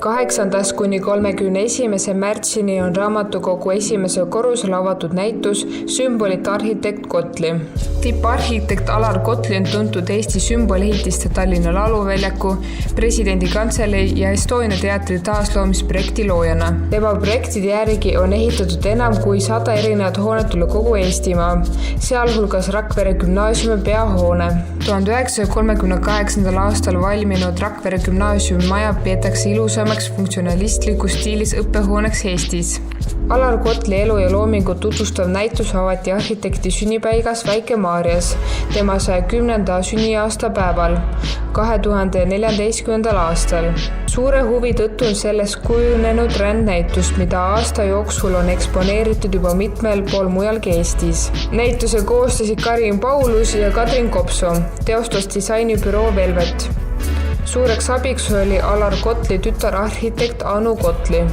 8. kuni 31. märtsini on raamatukogu esimesel korrusel avatud näitus Sümbolit arhitekt Kotli. Tipparhitekt Alar Kotli on tuntud Eesti sümbolehitiste Tallinna Lauluväljaku, presidendi kantselei ja Estonia teatri taasloomisprojekti loojana. Tema projektide järgi on ehitatud enam kui 100 erinevat hoonet üle kogu Eestimaa, sealhulgas Rakvere gümnaasiumi peahoone. 1938. aastal valminud Rakvere gümnaasiumi maja peetakse ilusamaks funktsionalistlikus stiilis õppehooneks Eestis. Alar Kotli elu ja loomingut tutvustav näitus avati arhitekti sünnipaigas Väike-Maarjas tema 110. sünniaasta päeval 2014. aastal. Suure huvi tõttu on sellest kujunenud rändnäitust, mida aasta jooksul on eksponeeritud juba mitmel pool mujalgi Eestis. Näituse koostasid Karin Paulus ja Katrin Kopso, teostas disainibüroo Velvet. Suureks abiks oli Alar Kotli tütar arhitekt Anu Kotli.